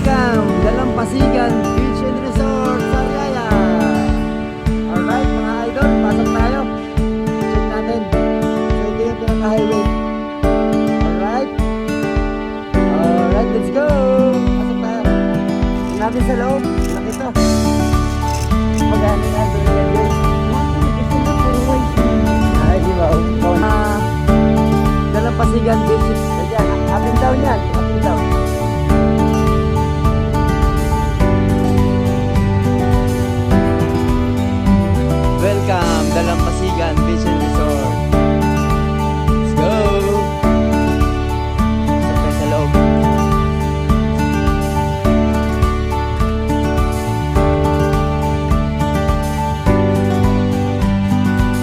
welcome Dalampasigan Beach and Resort Sariaya. Alright mga idol, pasok tayo. Check natin. So ito yung pinaka-highway. Alright, let's go. Pasok tayo. Tignan natin sa loob. Laki to. Maganda na doon yan guys. Ay di ba? Dalampasigan Beach. Kaya up and down yan. Up and down. Welcome Dalampasigan Beach and Resort. Let's go. Sabay sa loob.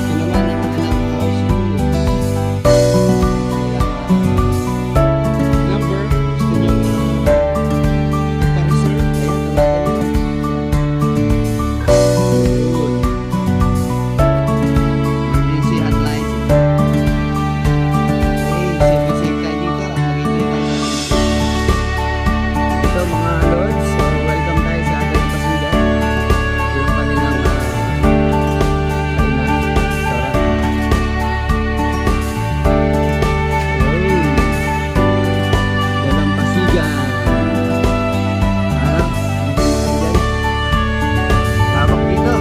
Ito naman ang kanilang house rules. Number, gusto nyo pa-reserve, ayun tawagan nyo. Emergency hotline. Okay, safe tayo dito at mag-enjoy tayo sa ito mga lords. So welcome tayo sa ating Dalampasigan. Ito yung kanilang kainan, restaurant. Dalampasigan. Ang dyan. Tabak dito.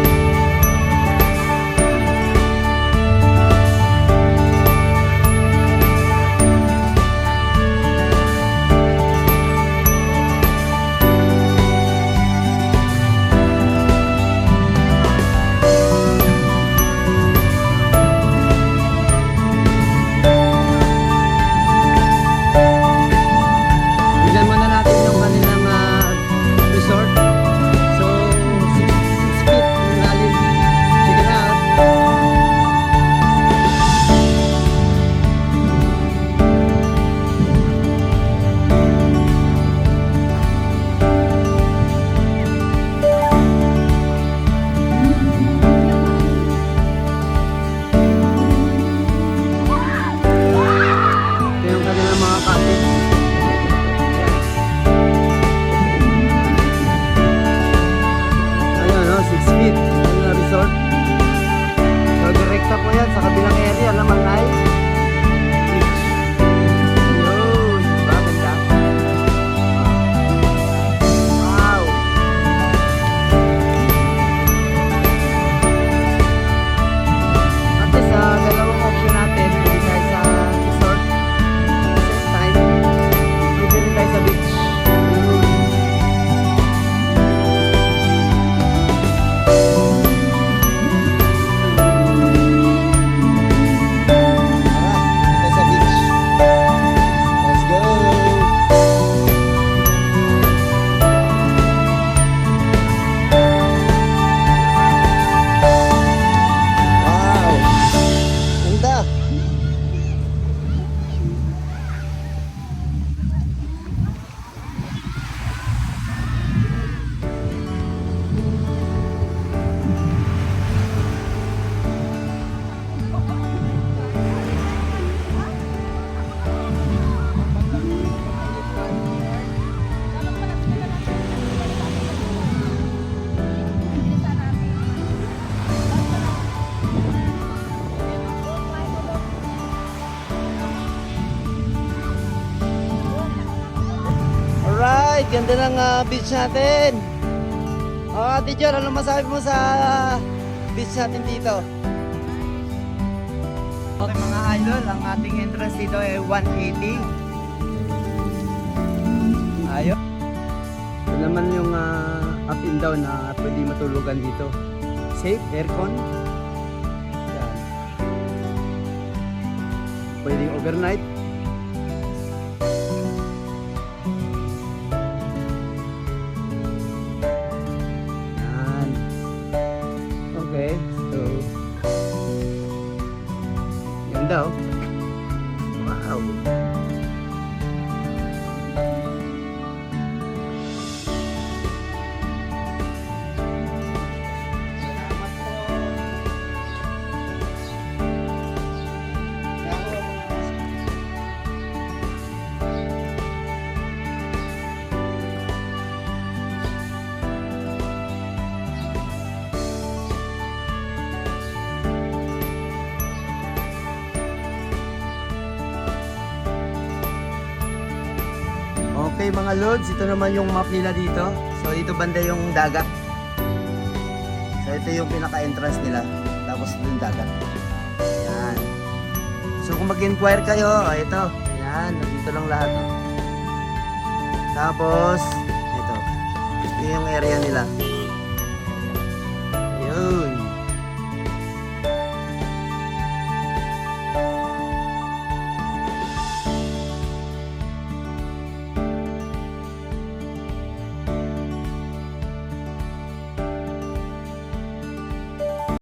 Tignan muna natin yung kanilang resort. So, 6 feet yung lalim. Check it out. Ito yung kanilang mga cottage. Ayun, no? 6 feet yung resort. So, direkta po yan sa kabilang area naman ay beach. Ayun, diba? Ganda. Wow. At least, dalawang option natin. Pwede tayo sa resort. At the same time, pwede rin tayo sa beach. Ayun. Ito sa beach. Let's go. Wow. Ganda. Alright, ganda ng beach natin. Ate Jor, ano masabi mo sa beach natin dito? Okay mga idol, ang ating entrance dito ay 180. Ayun. Ito naman yung up and down na pwede matulugan dito. Safe, aircon. Yan. Pwedeng overnight. Yan. Okay, so ganda oh. Wow. Okay mga lods, ito naman yung map nila dito. So dito banda yung dagat. So ito yung pinaka-entrance nila. Tapos yung dagat. Yan. So kung mag-inquire kayo, ito. Yan, dito lang lahat. Oh. Tapos, ito. Ito yung area nila. Ayun.